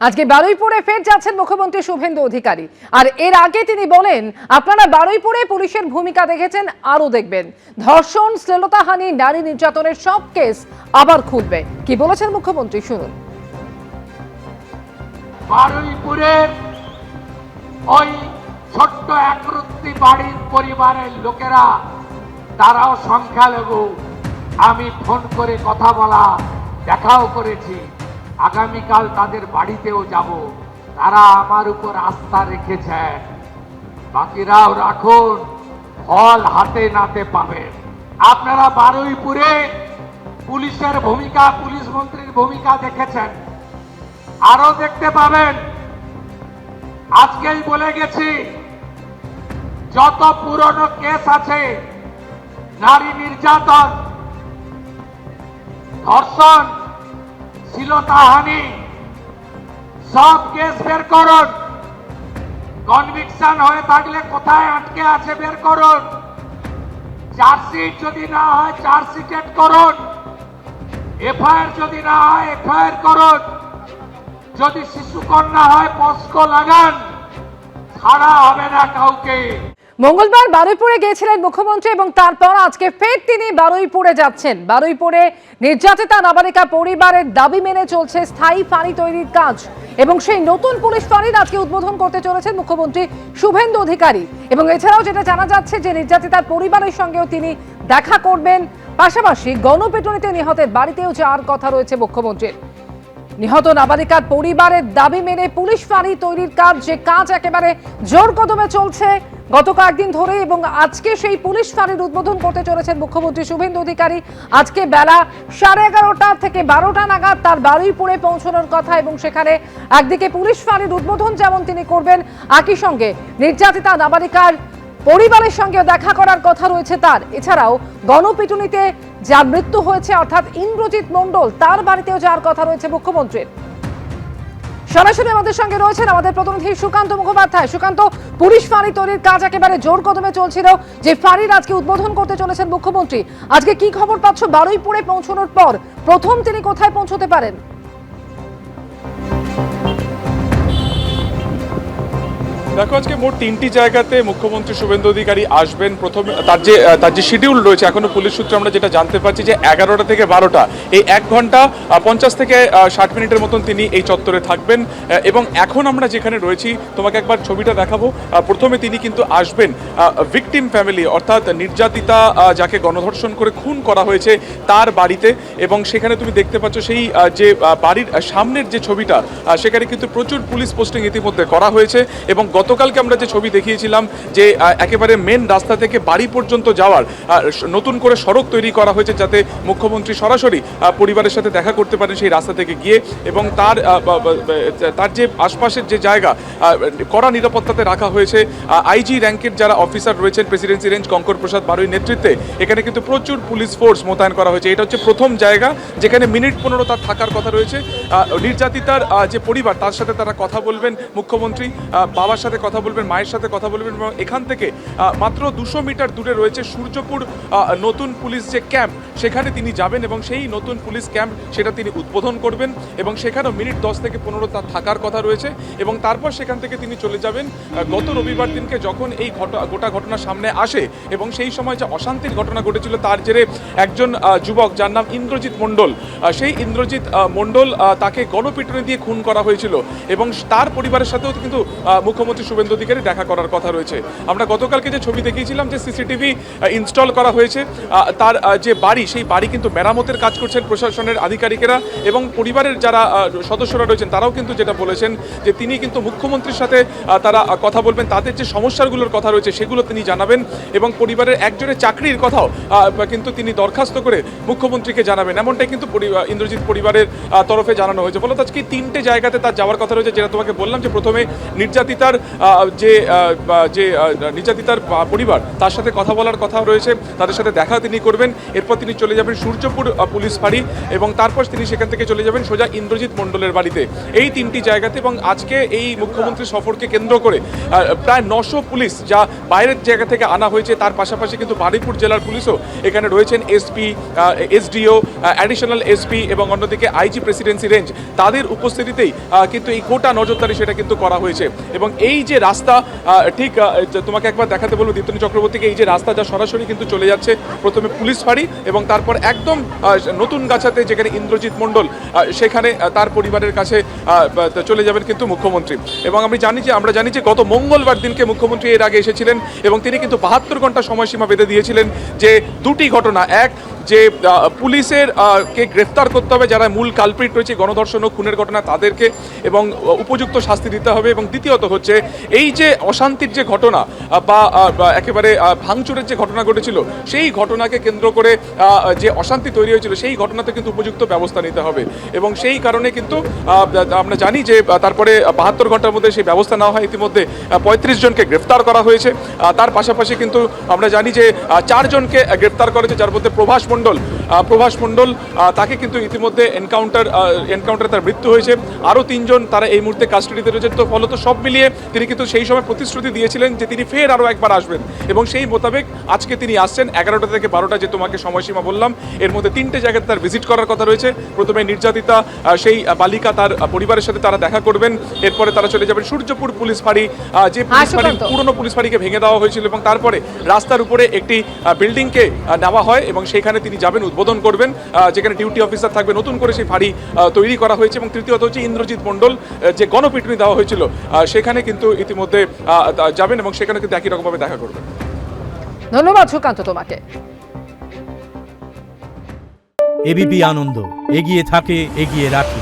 আজকে বারুইপুরে ফের যাচ্ছেন মুখ্যমন্ত্রী শুভেন্দু অধিকারী। আর এর আগে তিনি বলেন, আপনারা বারুইপুরে পুলিশের ভূমিকা দেখেছেন, আরো দেখবেন। ধর্ষণ, শ্লীলতাহানি, নারী নির্যাতনের সব কেস আবার খুলবে। কি বলেছেন মুখ্যমন্ত্রী, শুনুন। বারুইপুরের ওই ছোট্ট একরত্তি বাড়ির পরিবারের লোকেরা, তারাও সংখ্যালঘু। আমি ফোন করে কথা বলা, দেখাও করেছি। আগামীকাল তাদের বাড়িতেও যাব। তারা আমার উপর আস্থা রেখেছেন, বাকিরাও রাখুন, ফল হাতে নাতে পাবেন। আপনারা বারুইপুরে পুলিশের ভূমিকা, পুলিশ মন্ত্রীর ভূমিকা দেখেছেন, আরো দেখতে পাবেন। আজকেই বলে গেছি, যত পুরনো কেস আছে, নারী নির্যাতন, ধর্ষণ, শ্লীলতাহানি, সব কেস বের করুন। কনভিকশন হয়ে থাকলে কোথায় আটকে আছে বের করুন। চার্জশিট যদি না হয় চার্জশিটেড করুন। এফআইআর যদি না হয় এফআইআর করুন। যদি শিশুকন্যা হয় পস্কো লাগান, ছাড়া হবে না কাউকে। মঙ্গলবার বারুইপুরে গিয়েছিলেন মুখ্যমন্ত্রী এবং তারপর আজকে ফের তিনি বারুইপুরে যাচ্ছেন। বারুইপুরে নির্যাতিতা নাবালিকা পরিবারের দাবি মেনে চলছে স্থায়ী ফাঁড়ি তৈরির কাজ এবং সেই নতুন পুলিশ ফাঁড়ির আজকে উদ্বোধন করতে চলেছেন মুখ্যমন্ত্রী শুভেন্দু অধিকারী। এবং এছাড়াও যেটা জানা যাচ্ছে যে নির্যাতিতার পরিবারের সঙ্গেও তিনি দেখা করবেন, পাশাপাশি গণপিটুনিতে নিহতের বাড়িতেও যাওয়ার কথা রয়েছে মুখ্যমন্ত্রীর। নিহত নাবালিকার পরিবারের দাবি মেনে পুলিশ ফাঁড়ি তৈরির কাজ, যে কাজ একেবারে জোর কদমে চলছে গত কয়েকদিন ধরে, এবং আজকে সেই পুলিশ ফাঁড়ির উদ্বোধন করতে চলেছেন মুখ্যমন্ত্রী শুভেন্দু অধিকারী। আজকে বেলা 11:30 থেকে 12টা নাগাদ তার বারুইপুরে পৌঁছানোর কথা এবং সেখানে একদিকে পুলিশ ফাঁড়ির উদ্বোধন যেমন তিনি করবেন, একই সঙ্গে নির্যাতিতা নাবালিকার পরিবারের সঙ্গে দেখা করার কথা রয়েছে তার। এছাড়াও গণপিটুনিতে যার মৃত্যু হয়েছে অর্থাৎ ইন্দ্রজিৎ মণ্ডল, তার বাড়িতেও যাওয়ার কথা রয়েছে মুখ্যমন্ত্রীর। সরাসরি আমাদের সঙ্গে রয়েছেন আমাদের প্রতিনিধি সুকান্ত মুখোপাধ্যায়। সুকান্ত, পুলিশ ফাঁড়ি তৈরির কাজ একেবারে জোর কদমে চলছিল, যে ফাঁড়ির আজকে উদ্বোধন করতে চলেছেন মুখ্যমন্ত্রী, আজকে কি খবর পাচ্ছ? বারুইপুরে পৌঁছানোর পর প্রথম তিনি কোথায় পৌঁছতে পারেন? দেখো, আজকে মোট 3টি জায়গাতে মুখ্যমন্ত্রী শুভেন্দু অধিকারী আসবেন। প্রথম তার যে শিডিউল রয়েছে, এখনো পুলিশ সূত্রে আমরা যেটা জানতে পারছি যে 11টা থেকে 12টা, এই 1 ঘন্টা 50 থেকে 60 মিনিটের মতন তিনি এই চত্বরে থাকবেন। এবং এখন আমরা যেখানে রয়েছি, তোমাকে একবার ছবিটা দেখাবো। প্রথমে তিনি কিন্তু আসবেন ভিকটিম ফ্যামিলি, অর্থাৎ নির্যাতিতা যাকে গণধর্ষণ করে খুন করা হয়েছে তার বাড়িতে। এবং সেখানে তুমি দেখতে পাচ্ছ সেই যে বাড়ির সামনের যে ছবিটা, সেখানে কিন্তু প্রচুর পুলিশ পোস্টিং ইতিমধ্যে করা হয়েছে। এবং গতকালকে আমরা যে ছবি দেখিয়েছিলাম যে একেবারে মেন রাস্তা থেকে বাড়ি পর্যন্ত যাওয়ার নতুন করে সড়ক তৈরি করা হয়েছে, যাতে মুখ্যমন্ত্রী সরাসরি পরিবারের সাথে দেখা করতে পারেন সেই রাস্তা থেকে গিয়ে। এবং তার যে আশপাশের যে জায়গা কড়া নিরাপত্তাতে রাখা হয়েছে। আইজি র্যাঙ্কের যারা অফিসার রয়েছেন, প্রেসিডেন্সি রেঞ্জ কঙ্কর প্রসাদ বারুই নেতৃত্বে এখানে কিন্তু প্রচুর পুলিশ ফোর্স মোতায়েন করা হয়েছে। এটা হচ্ছে প্রথম জায়গা যেখানে মিনিট 15 তার থাকার কথা রয়েছে। নির্যাতিতার যে পরিবার, তার সাথে তারা কথা বলবেন মুখ্যমন্ত্রী, বাবার সাথে কথা বলবেন, মায়ের সাথে কথা বলবেন। এবং এখান থেকে মাত্র 200 মিটার দূরে রয়েছে সূর্যপুর নতুন পুলিশ যে ক্যাম্প, সেখানে তিনি যাবেন এবং সেই নতুন পুলিশ ক্যাম্প সেটা তিনি উদ্বোধন করবেন। এবং সেখানেও মিনিট 10 থেকে 15 তার থাকার কথা রয়েছে। এবং তারপর সেখান থেকে তিনি চলে যাবেন গত রবিবার দিনকে, যখন এই গোটা ঘটনা সামনে আসে এবং সেই সময় যে অশান্তির ঘটনা ঘটেছিল, তার জেরে একজন যুবক যার নাম ইন্দ্রজিৎ মণ্ডল, সেই ইন্দ্রজিৎ মণ্ডল তাকে গণপিটুনি দিয়ে খুন করা হয়েছিল। এবং তার পরিবারের সাথেও কিন্তু মুখ্যমন্ত্রী শুভেন্দু অধিকারী দেখা করার কথা রয়েছে। আমরা গতকালকে যে ছবি দেখিয়েছিলাম যে সিসিটিভি ইনস্টল করা হয়েছে, তার যে বাড়ি, সেই বাড়ি কিন্তু মেরামতের কাজ করছেন প্রশাসনের আধিকারিকেরা। এবং পরিবারের যারা সদস্যরা রয়েছেন তারাও কিন্তু যেটা বলেছেন যে তিনি কিন্তু মুখ্যমন্ত্রীর সাথে তারা কথা বলবেন, তাদের যে সমস্যাগুলোর কথা রয়েছে সেগুলো তিনি জানাবেন। এবং পরিবারের একজনের চাকরির কথাও কিন্তু তিনি দরখাস্ত করে মুখ্যমন্ত্রীকে জানাবেন, এমনটাই কিন্তু ইন্দ্রজিৎ পরিবারের তরফে জানানো হয়েছে। ফলত আজকে 3টে জায়গাতে তার যাওয়ার কথা রয়েছে, যেটা তোমাকে বললাম যে প্রথমে নির্যাতিতার যে যে নির্যাতিতার পরিবার তার সাথে কথা বলার কথা রয়েছে, তাদের সাথে দেখা তিনি করবেন। এরপর তিনি চলে যাবেন সূর্যপুর পুলিশ ফাঁড়ি এবং তারপর তিনি সেখান থেকে চলে যাবেন সোজা ইন্দ্রজিৎ মণ্ডলের বাড়িতে। এই তিনটি জায়গাতে এবং আজকে এই মুখ্যমন্ত্রী সফরকে কেন্দ্র করে প্রায় 900 পুলিশ যা বাইরের জায়গা থেকে আনা হয়েছে, তার পাশাপাশি কিন্তু বারুইপুর জেলার পুলিশও এখানে রয়েছেন, এসপি, এসডিও, অ্যাডিশনাল এসপি এবং অন্যদিকে আইজি প্রেসিডেন্সি রেঞ্জ, তাদের উপস্থিতিতেই কিন্তু এই গোটা নজরদারি সেটা কিন্তু করা হয়েছে। এবং এই যে রাস্তা, ঠিক তোমাকে একবার দেখাতে বলবো দীপ্তনী চক্রবর্তীকে, এই যে রাস্তা যা সরাসরি কিন্তু চলে যাচ্ছে প্রথমে পুলিশ ফাঁড়ি এবং তারপর একদম নতুন গাছাতে যেখানে ইন্দ্রজিৎ মণ্ডল, সেখানে তার পরিবারের কাছে চলে যাবেন কিন্তু মুখ্যমন্ত্রী। এবং আমরা জানি যে গত মঙ্গলবার দিনকে মুখ্যমন্ত্রী এর আগে এসেছিলেন এবং তিনি কিন্তু 72 ঘন্টা সময়সীমা বেঁধে দিয়েছিলেন যে দুটি ঘটনা, এক যে পুলিশের কে গ্রেফতার করতে হবে যারা মূল কালপ্রিট রয়েছে গণধর্ষণ ও খুনের ঘটনা তাদেরকে, এবং উপযুক্ত শাস্তি দিতে হবে। এবং দ্বিতীয়ত হচ্ছে এই যে অশান্তির যে ঘটনা বা একেবারে ভাঙচুরের যে ঘটনা ঘটেছিল, সেই ঘটনাকে কেন্দ্র করে যে অশান্তি তৈরি হয়েছিল সেই ঘটনাতে কিন্তু উপযুক্ত ব্যবস্থা নিতে হবে। এবং সেই কারণে কিন্তু আমরা জানি যে তারপরে 72 ঘন্টার মধ্যে সেই ব্যবস্থা নেওয়া হয়। ইতিমধ্যে 35 জনকে গ্রেফতার করা হয়েছে। তার পাশাপাশি কিন্তু আমরা জানি যে 4 জনকে গ্রেফতার করেছে, যার মধ্যে প্রভাস মণ্ডল তাকে কিন্তু ইতিমধ্যে এনকাউন্টারে তার মৃত্যু হয়েছে। আরও 3 জন তারা এই মুহূর্তে কাস্টাডিতে রয়েছে। তো ফলত সব মিলিয়ে তিনি কিন্তু সেই সময় প্রতিশ্রুতি দিয়েছিলেন যে তিনি ফের আরও একবার আসবেন এবং সেই মোতাবেক আজকে তিনি আসছেন 11টা থেকে 12টা, যে তোমাকে সময়সীমা বললাম। এর মধ্যে 3টে জায়গায় তার ভিজিট করার কথা রয়েছে। প্রথমে নির্যাতিতা সেই বালিকা তার পরিবারের সাথে তারা দেখা করবেন, এরপরে তারা চলে যাবেন সূর্যপুর পুলিশ ফাঁড়ি, যে পুলিশ ফাঁড়ি পুরনো পুলিশ ফাঁড়িকে ভেঙে দেওয়া হয়েছিল, এবং তারপরে রাস্তার উপরে একটি বিল্ডিংকে নেওয়া হয় এবং সেখানে তিনি যাবেন, উদ্বোধন করবেন, যেখানে ডিউটি অফিসার থাকবে। নতুন করে সেই ফাঁড়ি তৈরি করা হয়েছে। এবং তৃতীয়ত হচ্ছে ইন্দ্রজিৎ মণ্ডল যে গণপিটুনি দেওয়া হয়েছিল, সেখানে কিন্তু ইতিমধ্যে যাবেন এবং সেখানে কিন্তু একই রকমভাবে দেখা করবেন। ধন্যবাদ সুকান্ত তোমাকে। এবিপি আনন্দ, এগিয়ে থাকে, এগিয়ে রাখে।